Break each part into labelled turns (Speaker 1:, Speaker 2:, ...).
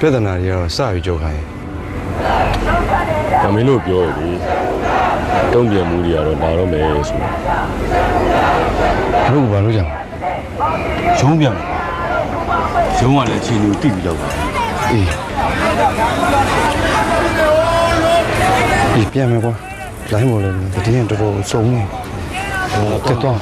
Speaker 1: ပြဿနာတွေကတော့စပြီးကြောက်ခိုင်း
Speaker 2: ဒါမင်းတို့ပြောရလေတုံ့ပြန်မှုတွေကတော့လာတော့မယ်ဆိုတာ
Speaker 1: တို့ကဘာလို့ကြမှာ
Speaker 2: ရုံးပြန်ရုံးကလည်းအချိန်ကိုတိပြီးတော့ပါ
Speaker 1: အေးပြန်မယ်ကွာလိုင်းမော်လည်းတည်းကတော်တော်စုံနေကဲတော့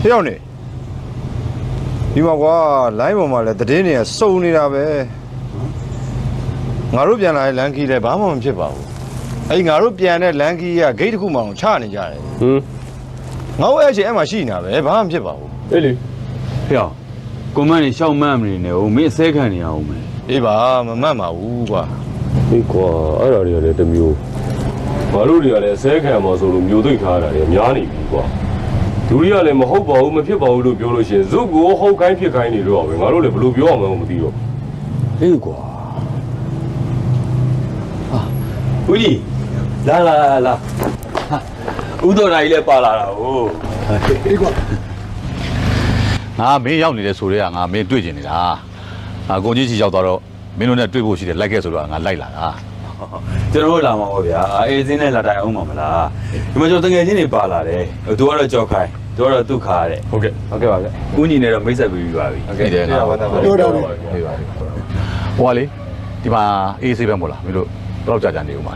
Speaker 3: တယောက်နေဒီမှာကွာလိုင်းပေါ်မှာလည်းတည်င်းတွေကစုံနေတာပဲငါတို့ပြန်လာတဲ့လန်ကီလည်းဘာမှမဖြစ်ပါဘူးအဲ့ငါတို့ပြန်တဲ့လန်ကီကဂိတ်တစ်ခုမှအောင်ချနေကြတယ်ငါတို့အဲ့ချိန်အဲ့မှာရှိနေတာပဲဘာမှမဖြစ်ပါဘူး
Speaker 2: အေးလေဖျောက်ကွန်မန့်နေရှောက်မှန်းမနေနဲ့ဦးမင်းအစဲခံနေအောင်မယ်
Speaker 3: အေးပါမမှတ်ပါဘူးကွာ
Speaker 2: အေးကွာအဲ့ဒါတွေကလည်းတစ်မျိုးဘာလို့တွေကလည်းအစဲခံမှာဆိုလို့မျိုးသိပ်ထားတာတွေအများနေပြီကွာလူတွေကလည်းမဟုတ်ပါဘူးမဖြစ်ပါဘူးလို့ပြောလို့ရှိရင်ဇုတ်ကိုဟုတ်ခိုင်းဖြစ်ခိုင်းနေတော့ပဲငါတို့လည်းဘယ်လိုပြောအောင်မသိတော့အေးကွာဟာဦးကြီးလာဦးတော်နိုင်လည်းပါလာတာဟုတ်
Speaker 4: အေးကွာ
Speaker 5: ငါမင်းရောက်နေတယ်ဆိုတော့ငါမင်းတွေ့ကျင်နေတာကိုကြီးချီရောက်သွားတော့မင်းတို့နဲ့တွေ့ဖို့ရှိတယ်လိုက်ခဲ့ဆိုတော့ငါလိုက်လာတာ
Speaker 2: ကျွန်တော်တို့လာမှာပေါ့ဗျာအေးစင်းနဲ့လာတိုင်အောင်မှာမလားဒီမှာကျွန်တော်တငယ်ချင်းတွေပါလာတယ်သူကတော့ကြောက်ခိုင်းသူကတော့ဒုက္ခတဲ့
Speaker 3: ဟုတ်ကဲ့ပါဗျ
Speaker 2: ဦးညီနဲ့တော့မိတ်ဆက်ပြီးပါပြီ
Speaker 5: ဟုတ်ကဲ့တယ်ငါ
Speaker 4: ပြောတော့
Speaker 5: ဟိုကလေဒီမှာအေးဆေးပဲမို့လားမင်းတို့ဘယ်တော့ကြာနေဦးမှာ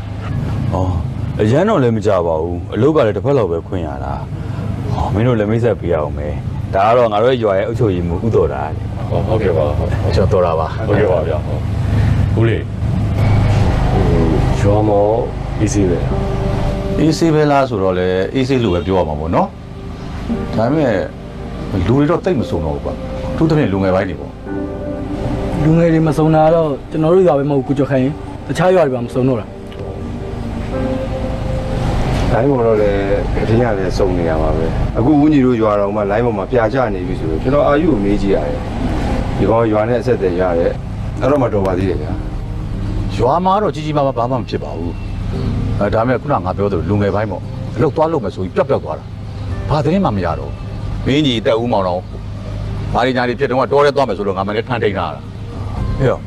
Speaker 2: အရန်တော့လည်းမကြပါဘူးအလုပ်ကလည်းတစ်ဖက်လောက်ပဲခွင့်ရတာမင်းတို့လည်းမိတ်ဆက်ပေးရအောင်မယ်ဒါကတော့ငါတို့ရွာရဲ့အုပ်ချုပ်ရေးမှူးဥတော်တာ
Speaker 5: ဟုတ်ကဲ့ပါကျွန်တော်တော်တာပါ
Speaker 2: ဟုတ်ကဲ့ပါဗျာဦးလေးရွာမောအေးဆေးပဲ
Speaker 5: အေးဆေးပဲလားဆိုတော့လေအေးဆေးလို့ပဲပြောရမှာပေါ့နော်ဒါပေမဲ့လူတွေတော့တိတ်မစုံတော့ဘူးကွာသူတပည့်လူငယ်ပိုင်းတွေပေါ့
Speaker 4: လူငယ်တွေမစုံတာတော့ကျွန်တော်တို့ရွာပဲမဟုတ်ကိုကျော်ခိုင်းတခြားရွာတွေပါမစုံတော့တာ
Speaker 3: လိုင်းပေါ်တော့လည်းတည်င်းကလည်းစုံနေရမှာပဲအခုဦးညီတို့ရွာတော်မှာလိုင်းပေါ်မှာပြာကျနေပြီဆိုတော့ကျွန်တော်အာယူကိုမေးကြည့်ရတယ်ဒီကောင်ရွာနဲ့အဆက်အသွယ်ရတယ်အဲ့တော့မှတော်ပါသေးတယ်ဗျာ
Speaker 5: ရွာမှာတော့ကြီးကြီးမားမားဘာမှမဖြစ်ပါဘူးဒါပေမဲ့ခုနကငါပြောသလိုလူငယ်ပိုင်းပေါ့အလုပ်သွားလုပ်မယ်ဆိုပြီးပျောက်သွားတာဘာသတင်းမှမရတော့မင်းကြီးတက်ဦးမောင်တော့ဘာတွေညာတွေဖြစ်တော့တောထဲသွားမယ်ဆိုတော့ငါမလည်းထမ်းထိန်ထားတာ
Speaker 2: ဟဲ့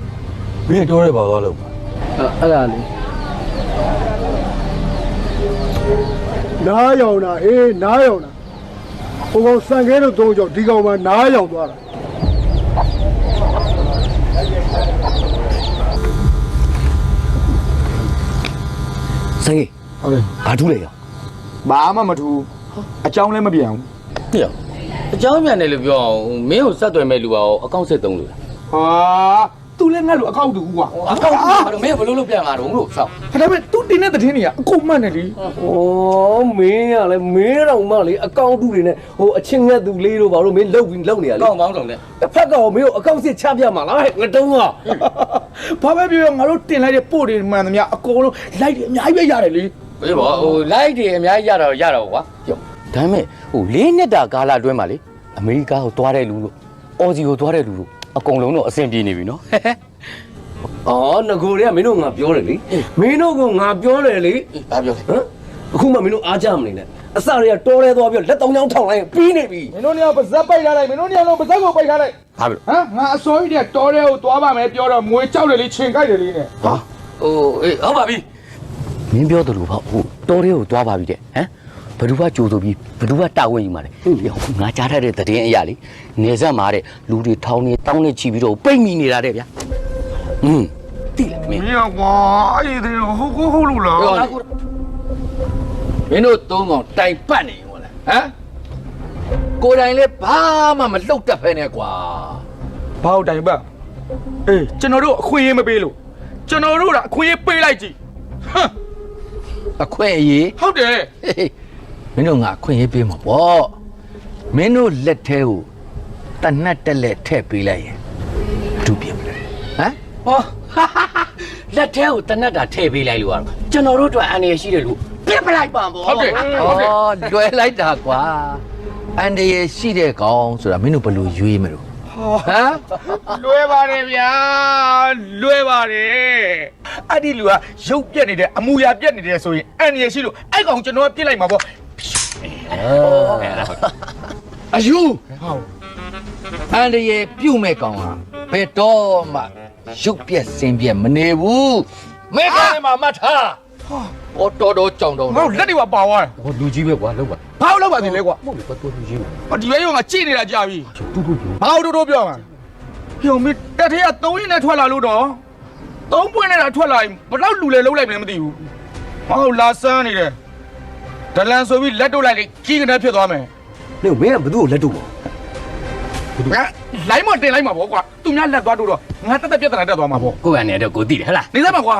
Speaker 2: မင်းတောထဲပါသွားလို့
Speaker 4: အဲ့ဒါလေနားယောင်တာအေးနားယောင်တာ
Speaker 6: ဟိုကောင်စံခဲတို့သုံးကြောင့်ဒီကောင်မှနားရောက်သွားတာ
Speaker 7: စိတ်
Speaker 6: ဟုတ်တယ်
Speaker 7: ဘာထူးလဲရော
Speaker 6: ဘာမှမထူးအကြောင်းလည်းမပြန်ဘူး
Speaker 7: ဟေ့အเจ้าမြန်တယ်လို့ပြောအောင်မင်းကိုဆက်သွယ်မဲ့လူရောအကောင့်ဆက်သုံးလို့လား
Speaker 6: ဟာသူလည်းငါ့လိုအကောက်တူကွာ
Speaker 7: အကောင့်ဘာလို့မင်းဘယ်လိုလုပ်ပြန်လာတော့လို့ဆောက်
Speaker 6: ဒါပေမဲ့သူတင်တဲ့သတင်းတွေကအကုန်မှန်တယ်လေ
Speaker 8: ဩမင်းကလည်းမင်းတော့မှလေအကောင့်တူတွေနဲ့ဟိုအချင်းငတ်သူလေးတို့ဘာလို့မင်းလုတ်ပြီးလုတ်နေရလဲ
Speaker 7: ကောင်းပေါင်းဆောင်တဲ့
Speaker 8: တစ်ဖက်ကမင်းကိုအကောင့်စစ်ချပြမှာလားဟဲ့ငတုံးက
Speaker 6: ဘာပဲပြောငါတို့တင်လိုက်တဲ့ပို့တွေမှန်သမျှအကုန်လုံးလိုက်တယ်အများကြီးပဲရတယ်လေ
Speaker 7: ဘေးပေါ့ဟိုလိုက်တယ်အများကြီးရတော့ကွာပြောဒါပေမဲ့ဟို၄နှစ်တာကာလအတွင်းမှာလေအမေရိကကိုသွားတဲ့လူလို့အော်စီကိုသွားတဲ့လူလို့အကုန်လုံးတော့အဆင်ပြေနေပြီနော်
Speaker 8: အော်ငကိုတွေကမင်းတို့ငါပြောတယ်လေမင်းတို့ကငါပြောတယ်လေ
Speaker 7: ဘာပြောလဲ
Speaker 8: ဟမ်အခုမှမင်းတို့အားကြမနေနဲ့အစတွေကတော်ရဲသွားပြီးလက်တောင်ချောင်းထောင်လိုက်ပြီးနေပြီ
Speaker 6: မင်းတို့နေရာပါဇက်ပိုက်ထားလိုက်မင်းတို့နေရာလုံးပါဇက်ကိုပိုက်ထားလိုက်
Speaker 7: ဘာလို့
Speaker 6: ဟမ်ငါအစိုးရတဲ့တော်တဲ့ကိုသွားပါမယ်ပြောတော့ငွေကြောက်တယ်လေချိန်ကြိုက်တယ်လေနဲ့
Speaker 7: ဟာဟိုအေးဟုတ်ပါပြီမင်းပြောတယ်လို့ပေါ့ဟိုတော်တွေကိုသွားပါပြီတဲ့ဟမ်ဘယ်သူကကြိုးဆိုပြီးဘယ်သူကတာဝန်ယူမှာလဲငါကြားထားတဲ့သတင်းအရာလေနေဆက်မှာတဲ့လူတွေထောင်းနေတောင်းနေချီပြီးတော့ပိတ်မိနေတာတဲ့ဗျာတိလားမင်း
Speaker 6: မင်းကွာအဲ့ဒီဟုတ်လို့လား
Speaker 7: မင်းတို့သုံးကောင်တိုင်ပတ်နေဟုတ်လားဟမ်ကိုယ်တိုင်လည်းဘာမှမလှုပ်တတ်ဖဲနဲ့ကွာ
Speaker 6: ဘာလို့တိုင်ပတ်အေးကျွန်တော်တို့အခွင့်အရေးမပေးလို့ကျွန်တော်တို့ကအခွင့်အရေးပေးလိုက်ကြည့်ဟမ်
Speaker 7: အခွင့်အရေး
Speaker 6: ဟုတ်တယ်
Speaker 7: မင်းတို့ငါအခွင့်အရေးပေးမှာပေါ့မင်းတို့လက်ထဲကိုတနတ်တက်လက်ထည့်ပေးလိုက်ရင်ဒုပြမလဲဟမ်ဟောလက်ထဲကိုတနတ်တာထည့်ပေးလိုက်လို့ရတော့ကျွန်တော်တို့အတွက်အန္တရာယ်ရှိတယ်လို့ပြစ်ပလိုက်ပါပေါ့
Speaker 6: ဟုတ်တယ်
Speaker 7: ဩလွယ်လိုက်တာကွာအန္တရာယ်ရှိတဲ့ကောင်ဆိုတာမင်းတို့ဘယ်လိုရွေးမလို့ဟမ်
Speaker 6: လွယ်ပါတယ်ဗျာလွယ်ပါတယ်အဲ့ဒီလူကရုပ်ပြက်နေတယ်အမူအရာပြက်နေတယ်ဆိုရင်အန်ရရှိလို့အဲ့ကောင်ကျွန်တော်ကပြစ်လိုက်မှာပေါ့
Speaker 7: အယူအန္တရာယ်ပြုတ်မဲ့ကောင်ဟာဘယ်တော့မှရုပ်ပြက်စင်ပြက်မနေဘူးမဲခိုင်းမှာမှတ်ထားဟောတော်ကြောင်တော်
Speaker 6: ငါတို့လက်တွေကပါသွားတယ်
Speaker 7: ဟောလူကြီးပဲကွာလောက်ပါ
Speaker 6: ဘာလို့လောက်ပါသေးလဲကွာ
Speaker 7: မဟုတ်ဘူးကွာတော်လူကြီးပဲ
Speaker 6: ဒီဘက်ရောငါကြည့်နေတာကြာပြီ
Speaker 7: တူတူတူ
Speaker 6: ဘာလို့တိုးပြောမှာပြုံမတက်ထဲက3ရင်းနဲ့ထွက်လာလို့တော့3ပွင့်နဲ့ထွက်လာရင်ဘယ်တော့လူလဲလုံးလိုက်မလဲမသိဘူးမဟုတ်လာစမ်းနေတယ်ဒလန်ဆိုပြီးလက်တို့လိုက်လေကြီးကနေဖြစ်သွားမယ်
Speaker 8: နေမင်းကဘသူ့ကိုလက်တို့ပါ
Speaker 6: ငါလိုင်းမတင်လိုက်မှာပေါ့ကွာသူများလက်သွားတို့တော့ငါတက်တက်ပြက်တက်တက်သွားမှာပေါ့
Speaker 7: ကိုယ်ကနေတော့ကိုသိတယ်ဟဲ့လား
Speaker 6: နေစမ်းပါကွာ